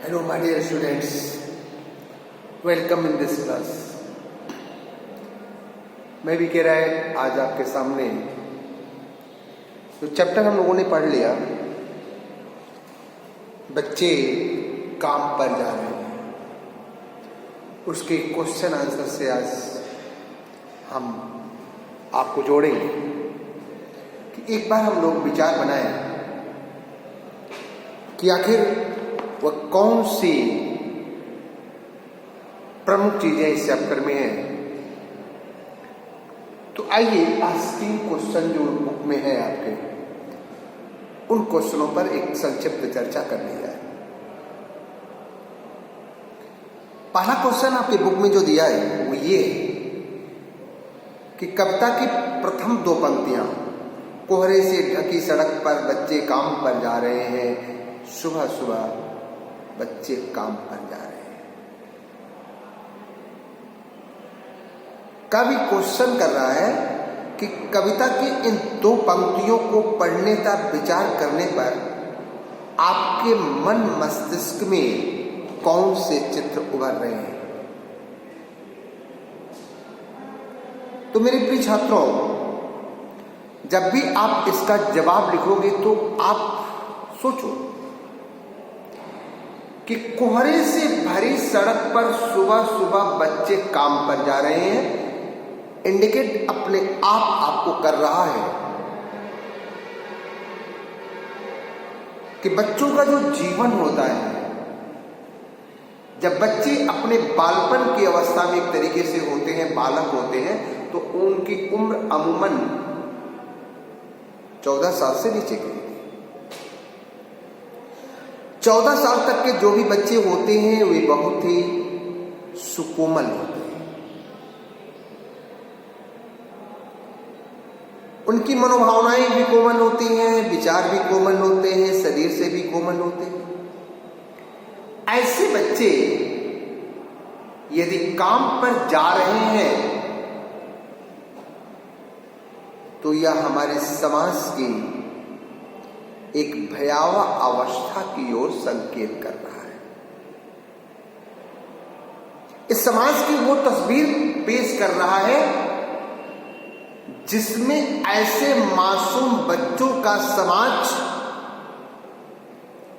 Hello, my dear students. Welcome in this class. मैं भी कह रहा है आज आपके सामने जो चैप्टर हम लोगों ने पढ़ लिया, बच्चे काम पर जा रहे हैं, उसके क्वेश्चन आंसर से आज हम आपको जोड़ेंगे कि एक बार हम लोग विचार बनाएं कि आखिर वह कौन सी प्रमुख चीजें इस चैप्टर में हैं। तो आइए आज 3 क्वेश्चन जो बुक में है आपके, उन क्वेश्चनों पर एक संक्षिप्त चर्चा कर ली जाए। पहला क्वेश्चन आपके बुक में जो दिया है वो ये कि कविता की प्रथम 2 पंक्तियां, कोहरे से ढकी सड़क पर बच्चे काम पर जा रहे हैं, सुबह सुबह बच्चे काम पर जा रहे हैं। कवि क्वेश्चन कर रहा है कि कविता की इन 2 पंक्तियों को पढ़ने का विचार करने पर आपके मन मस्तिष्क में कौन से चित्र उभर रहे हैं। तो मेरे प्रिय छात्रों, जब भी आप इसका जवाब लिखोगे तो आप सोचो कि कोहरे से भरी सड़क पर सुबह सुबह बच्चे काम पर जा रहे हैं, इंडिकेट अपने आप आपको कर रहा है कि बच्चों का जो जीवन होता है, जब बच्चे अपने बालपन की अवस्था में एक तरीके से होते हैं, बालक होते हैं, तो उनकी उम्र अमूमन 14 साल से नीचे की। 14 साल तक के जो भी बच्चे होते हैं वे बहुत ही सुकोमल होते हैं। उनकी मनोभावनाएं भी कोमल होती हैं, विचार भी कोमल होते हैं, शरीर से भी कोमल होते हैं। ऐसे बच्चे यदि काम पर जा रहे हैं तो यह हमारे समाज की एक भयावह अवस्था की ओर संकेत कर रहा है। इस समाज की वो तस्वीर पेश कर रहा है जिसमें ऐसे मासूम बच्चों का समाज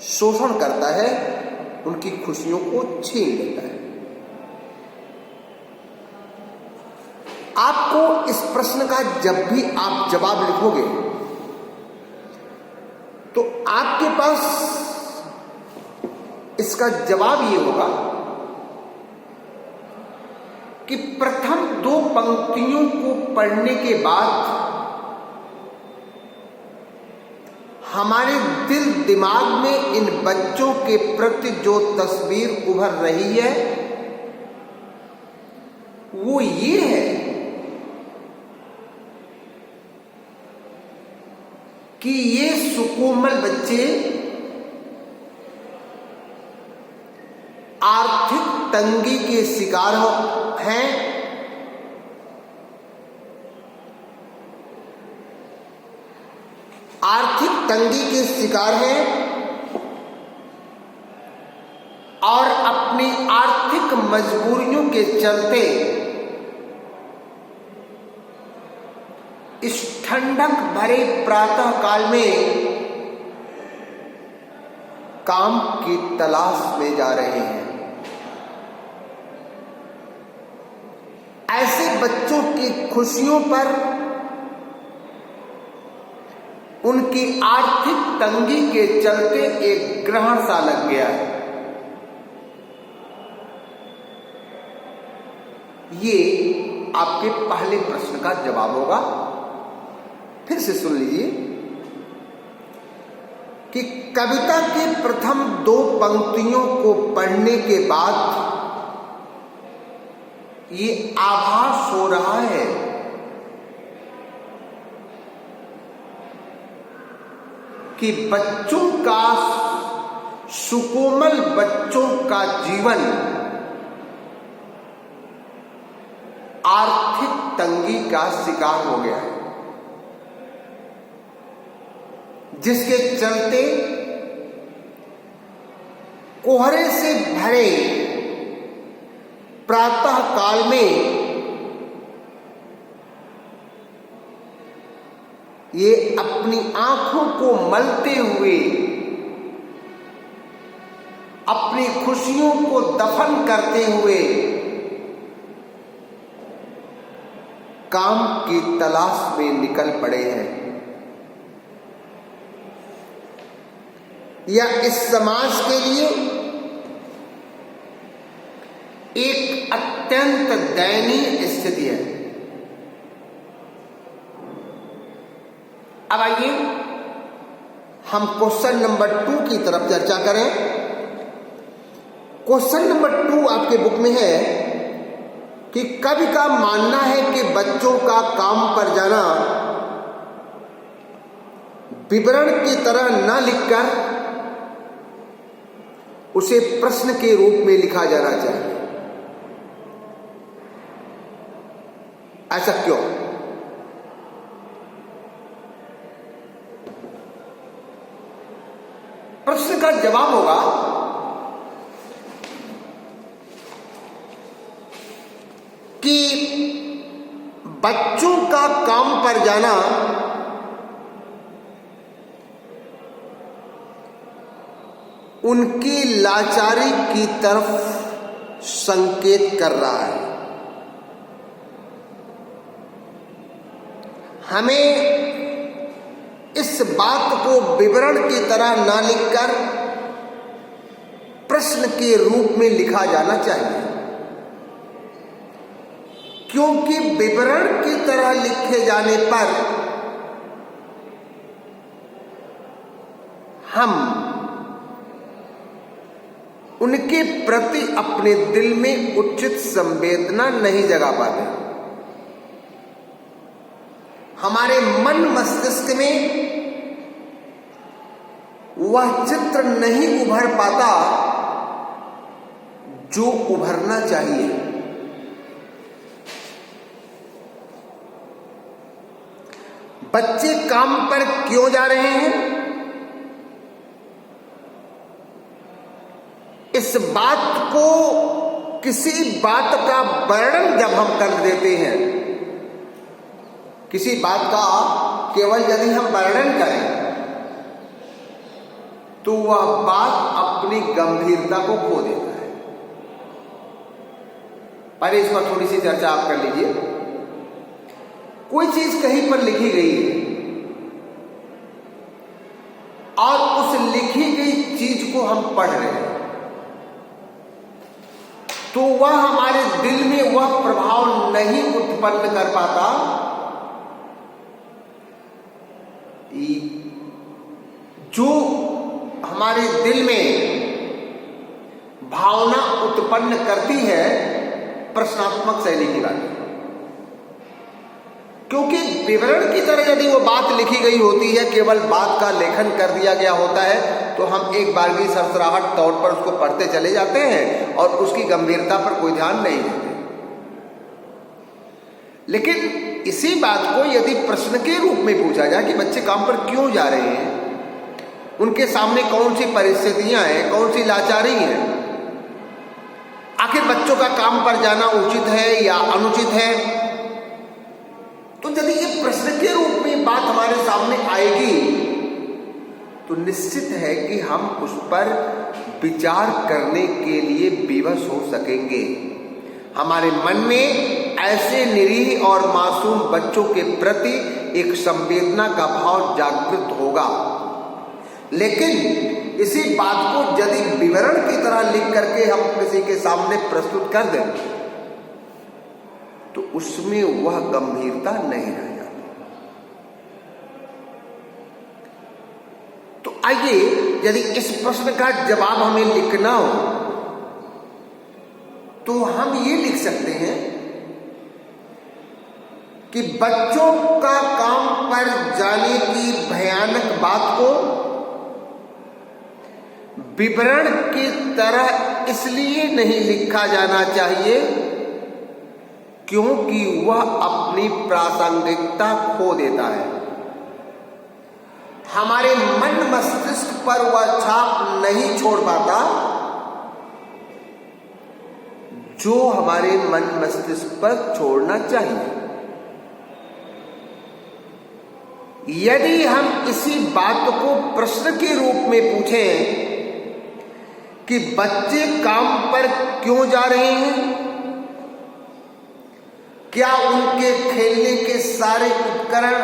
शोषण करता है, उनकी खुशियों को छीन लेता है। आपको इस प्रश्न का जब भी आप जवाब लिखोगे तो आपके पास इसका जवाब ये होगा कि प्रथम 2 पंक्तियों को पढ़ने के बाद हमारे दिल दिमाग में इन बच्चों के प्रति जो तस्वीर उभर रही है वो ये है कि ये सुकोमल बच्चे आर्थिक तंगी के शिकार हैं, आर्थिक तंगी के शिकार हैं और अपनी आर्थिक मजबूरियों के चलते इस ठंडक भरे प्रातः काल में काम की तलाश में जा रहे हैं। ऐसे बच्चों की खुशियों पर उनकी आर्थिक तंगी के चलते एक ग्रहण सा लग गया है। ये आपके पहले प्रश्न का जवाब होगा। फिर से सुन लीजिए कि कविता की प्रथम 2 पंक्तियों को पढ़ने के बाद ये आभास हो रहा है कि बच्चों का, सुकोमल बच्चों का जीवन आर्थिक तंगी का शिकार हो गया है, जिसके चलते कोहरे से भरे प्रातः काल में ये अपनी आंखों को मलते हुए अपनी खुशियों को दफन करते हुए काम की तलाश में निकल पड़े हैं, या इस समाज के लिए एक अत्यंत दयनीय स्थिति है। अब आइए हम क्वेश्चन नंबर 2 की तरफ चर्चा करें। क्वेश्चन नंबर 2 आपके बुक में है कि कवि का मानना है कि बच्चों का काम पर जाना विवरण की तरह न लिखकर उसे प्रश्न के रूप में लिखा जाना चाहिए। ऐसा क्यों? प्रश्न का जवाब होगा कि बच्चों का काम पर जाना उनकी लाचारी की तरफ संकेत कर रहा है। हमें इस बात को विवरण की तरह ना लिखकर प्रश्न के रूप में लिखा जाना चाहिए, क्योंकि विवरण की तरह लिखे जाने पर हम उनके प्रति अपने दिल में उचित संवेदना नहीं जगा पाते। हमारे मन मस्तिष्क में वह चित्र नहीं उभर पाता जो उभरना चाहिए। बच्चे काम पर क्यों जा रहे हैं, इस बात को, किसी बात का वर्णन जब हम कर देते हैं, किसी बात का केवल यदि हम वर्णन करें तो वह बात अपनी गंभीरता को खो देता है। पहले इस पर थोड़ी सी चर्चा आप कर लीजिए। कोई चीज कहीं पर लिखी गई है और उस लिखी गई चीज को हम पढ़ रहे हैं, तो वह हमारे दिल में वह प्रभाव नहीं उत्पन्न कर पाता जो हमारे दिल में भावना उत्पन्न करती है प्रश्नात्मक शैली की बात। क्योंकि विवरण की तरह यदि वो बात लिखी गई होती है, केवल बात का लेखन कर दिया गया होता है, तो हम एक बार की सरसराहट तौर पर उसको पढ़ते चले जाते हैं और उसकी गंभीरता पर कोई ध्यान नहीं देते। लेकिन इसी बात को यदि प्रश्न के रूप में पूछा जाए कि बच्चे काम पर क्यों जा रहे हैं, उनके सामने कौन सी परिस्थितियां हैं, कौन सी लाचारी है, आखिर बच्चों का काम पर जाना उचित है या अनुचित है, तो यदि ये प्रश्न के रूप में बात हमारे सामने आएगी तो निश्चित है कि हम उस पर विचार करने के लिए विवश हो सकेंगे। हमारे मन में ऐसे निरीह और मासूम बच्चों के प्रति एक संवेदना का भाव जागृत होगा। लेकिन इसी बात को यदि विवरण की तरह लिख करके हम किसी के सामने प्रस्तुत कर दें तो उसमें वह गंभीरता नहीं रह जाती। तो आइए, यदि इस प्रश्न का जवाब हमें लिखना हो तो हम ये लिख सकते हैं कि बच्चों का काम पर जाने की भयानक बात को विवरण की तरह इसलिए नहीं लिखा जाना चाहिए क्योंकि वह अपनी प्रासंगिकता खो देता है। हमारे मन मस्तिष्क पर वह छाप नहीं छोड़ पाता जो हमारे मन मस्तिष्क पर छोड़ना चाहिए। यदि हम इसी बात को प्रश्न के रूप में पूछें कि बच्चे काम पर क्यों जा रहे हैं, क्या उनके खेलने के सारे उपकरण,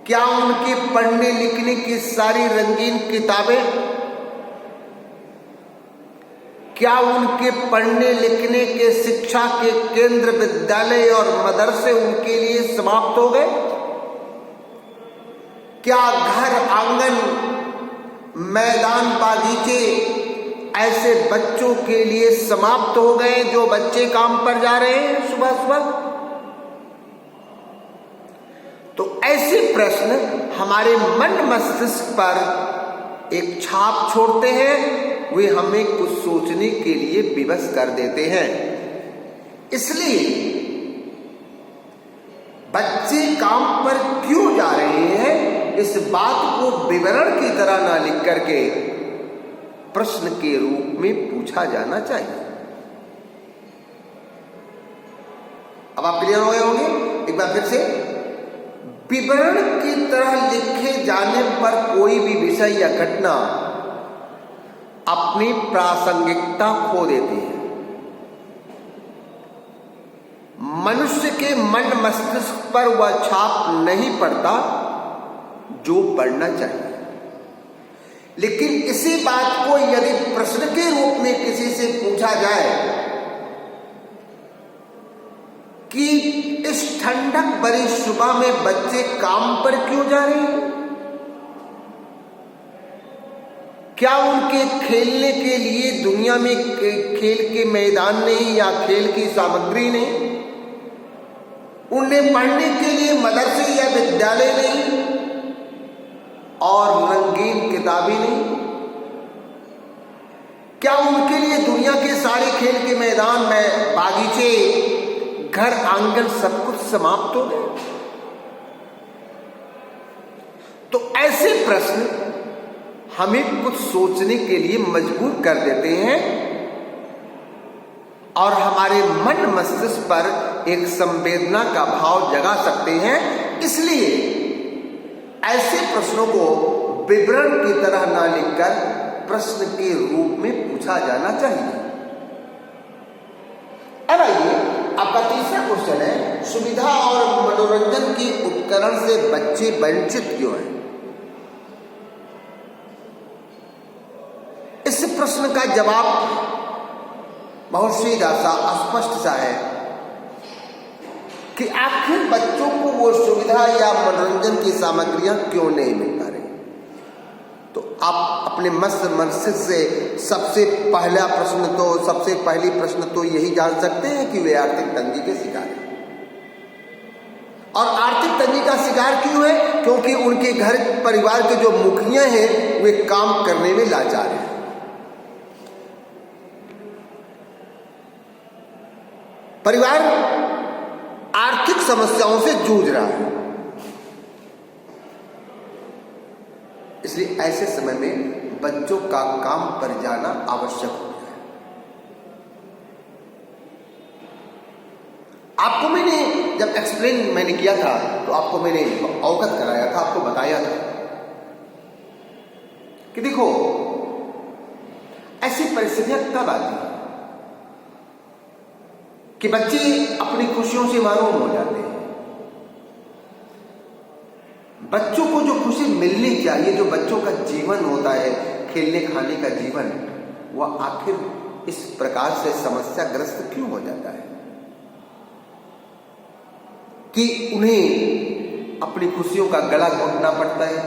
क्या उनके पढ़ने लिखने की सारी रंगीन किताबें, क्या उनके पढ़ने लिखने के शिक्षा के केंद्र विद्यालय और मदरसे उनके लिए समाप्त हो गए? क्या घर आंगन मैदान बागीचे ऐसे बच्चों के लिए समाप्त हो गए जो बच्चे काम पर जा रहे हैं सुबह सुबह? तो ऐसे प्रश्न हमारे मन मस्तिष्क पर एक छाप छोड़ते हैं, वे हमें कुछ सोचने के लिए विवश कर देते हैं। इसलिए बच्चे काम पर क्यों जा रहे हैं, इस बात को विवरण की तरह ना लिख करके प्रश्न के रूप में पूछा जाना चाहिए। अब आप क्लियर हो गए होंगे? एक बार फिर से, विवरण की तरह लिखे जाने पर कोई भी विषय या घटना अपनी प्रासंगिकता खो देती है। मनुष्य के मन मस्तिष्क पर वह छाप नहीं पड़ता जो पढ़ना चाहिए। लेकिन इसी बात को यदि प्रश्न के रूप में किसी से पूछा जाए कि इस ठंडक भरी सुबह में बच्चे काम पर क्यों जा रहे हैं, क्या उनके खेलने के लिए दुनिया में खेल के मैदान नहीं या खेल की सामग्री नहीं, उन्हें पढ़ने के लिए मदरसे या विद्यालय नहीं और रंगीन किताबें नहीं, क्या उनके लिए दुनिया के सारे खेल के मैदान में बागीचे घर आंगन सब कुछ समाप्त हो गए? तो ऐसे प्रश्न हमें कुछ सोचने के लिए मजबूर कर देते हैं और हमारे मन मस्तिष्क पर एक संवेदना का भाव जगा सकते हैं। इसलिए ऐसे प्रश्नों को विवरण की तरह न लिखकर प्रश्न के रूप में पूछा जाना चाहिए। अब आइए, आपका तीसरा क्वेश्चन है, सुविधा और मनोरंजन के उपकरण से बच्चे वंचित क्यों हैं? इस प्रश्न का जवाब बहुत सीधा सा स्पष्ट सा है कि आखिर बच्चों को वो सुविधा या मनोरंजन की सामग्रियां क्यों नहीं मिल पा रही। तो आप अपने मस्तिष्क से सबसे पहली प्रश्न तो यही जान सकते हैं कि वे आर्थिक तंगी के शिकार हैं। और आर्थिक तंगी का शिकार क्यों है? क्योंकि उनके घर परिवार के जो मुखिया हैं वे काम करने में लाचार हैं। परिवार आर्थिक समस्याओं से जूझ रहा है। इसलिए ऐसे समय में बच्चों का काम पर जाना आवश्यक हो गया है। आपको मैंने जब एक्सप्लेन मैंने किया था तो आपको मैंने अवगत कराया था, आपको बताया था कि देखो ऐसी परिस्थितियां कब आती हैं कि बच्चे अपनी खुशियों से महरूम हो जाते हैं। बच्चों को जो खुशी मिलनी चाहिए, जो बच्चों का जीवन होता है, खेलने खाने का जीवन, वह आखिर इस प्रकार से समस्याग्रस्त क्यों हो जाता है कि उन्हें अपनी खुशियों का गला घोटना पड़ता है,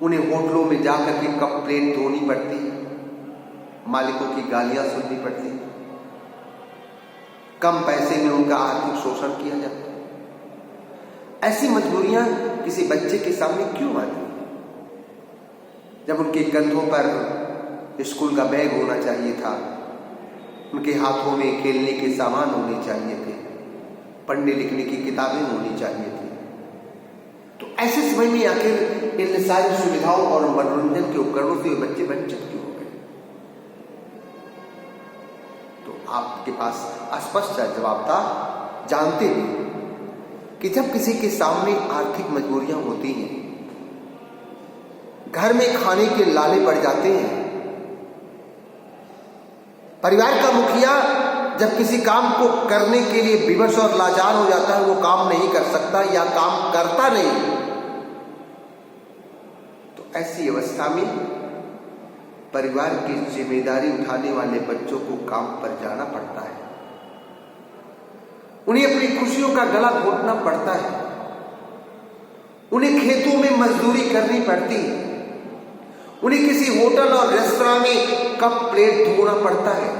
उन्हें होटलों में जाकर के कप प्लेट धोनी पड़ती है, मालिकों की गालियां सुननी पड़ती है, कम पैसे में उनका आर्थिक शोषण किया जाता है। ऐसी मजबूरियां किसी बच्चे के सामने क्यों आती हैं? जब उनके कंधों पर स्कूल का बैग होना चाहिए था, उनके हाथों में खेलने के सामान होने चाहिए थे, पढ़ने लिखने की किताबें होनी चाहिए थी, तो ऐसे समय में आखिर इन सारी सुविधाओं और मनोरंजन के उपकरणों से बच्चे वंचित क्यों हो गए? आपके पास स्पष्ट जवाब था। जानते भी कि जब किसी के सामने आर्थिक मजबूरियां होती हैं, घर में खाने के लाले पड़ जाते हैं, परिवार का मुखिया जब किसी काम को करने के लिए विवश और लाचार हो जाता है, वो काम नहीं कर सकता या काम करता नहीं, तो ऐसी अवस्था में परिवार की जिम्मेदारी उठाने वाले बच्चों को काम पर जाना पड़ता है। उन्हें अपनी खुशियों का गला घोटना पड़ता है, उन्हें खेतों में मजदूरी करनी पड़ती है, उन्हें किसी होटल और रेस्तरां में कप प्लेट धोना पड़ता है,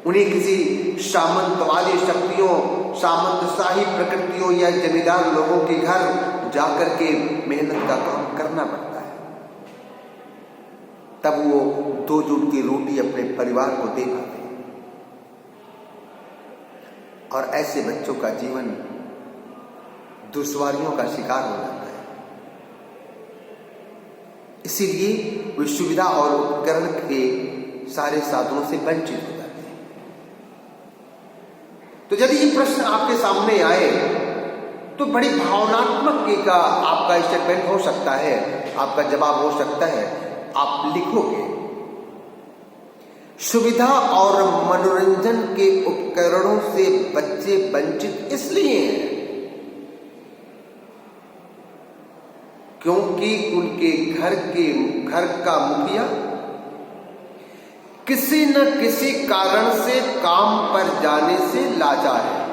उन्हें किसी सामंतवादी शक्तियों, सामंतशाही प्रकृतियों या जमींदार लोगों के घर जाकर के मेहनत का काम करना पड़ता है, तब वो 2 जून की रोटी अपने परिवार को दे पाते हैं। और ऐसे बच्चों का जीवन दुश्वारियों का शिकार हो जाता है। इसीलिए वे सुविधा और उपकरण के सारे साधनों से वंचित हो जाते हैं। तो यदि ये प्रश्न आपके सामने आए तो बड़ी भावनात्मक का आपका स्टेटमेंट हो सकता है, आपका जवाब हो सकता है। आप लिखोगे, सुविधा और मनोरंजन के उपकरणों से बच्चे वंचित इसलिए हैं क्योंकि उनके घर का मुखिया किसी न किसी कारण से काम पर जाने से लाचार है।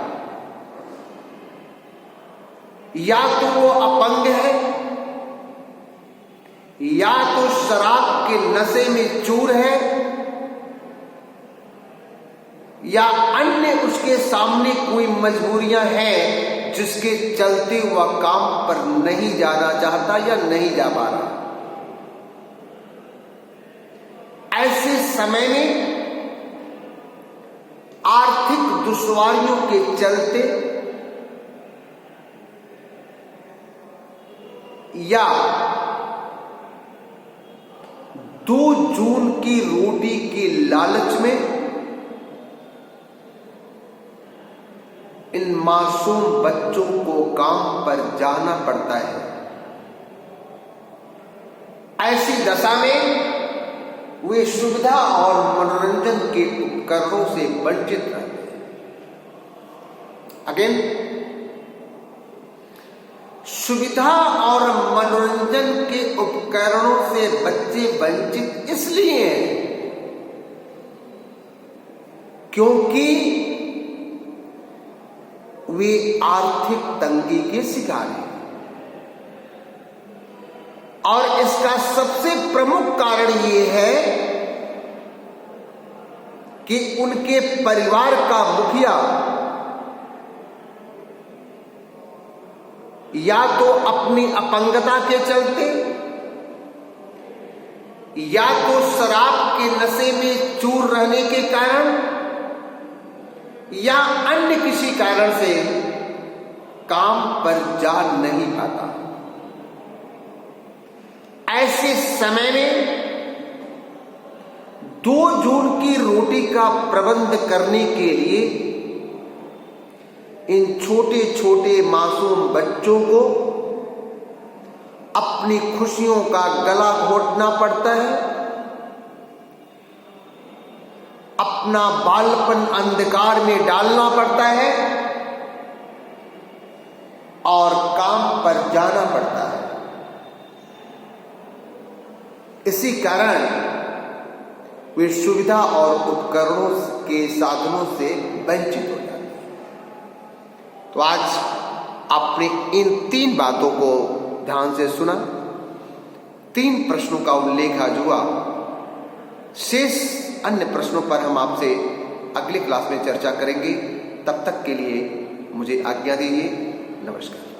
या तो वो अपंग है, या तो शराब के नशे में चूर है, या अन्य उसके सामने कोई मजबूरियां हैं जिसके चलते वह काम पर नहीं जाना चाहता या नहीं जा पा रहा। ऐसे समय में आर्थिक दुश्वारियों के चलते या 2 जून की रोटी के लालच में इन मासूम बच्चों को काम पर जाना पड़ता है। ऐसी दशा में वे सुविधा और मनोरंजन के उपकरणों से वंचित रहते हैं। अगेन, सुविधा और मनोरंजन के उपकरणों से बच्चे वंचित इसलिए हैं क्योंकि वे आर्थिक तंगी के शिकार हैं। और इसका सबसे प्रमुख कारण यह है कि उनके परिवार का मुखिया या तो अपनी अपंगता के चलते, या तो शराब के नशे में चूर रहने के कारण, या अन्य किसी कारण से काम पर जा नहीं पाता। ऐसे समय में 2 जून की रोटी का प्रबंध करने के लिए इन छोटे छोटे मासूम बच्चों को अपनी खुशियों का गला घोटना पड़ता है, अपना बालपन अंधकार में डालना पड़ता है और काम पर जाना पड़ता है। इसी कारण वे सुविधा और उपकरणों के साधनों से वंचित हो जाते हैं। तो आज आपने इन 3 बातों को ध्यान से सुना, 3 प्रश्नों का उल्लेख आज हुआ। शेष अन्य प्रश्नों पर हम आपसे अगली क्लास में चर्चा करेंगे। तब तक के लिए मुझे आज्ञा दीजिए। नमस्कार।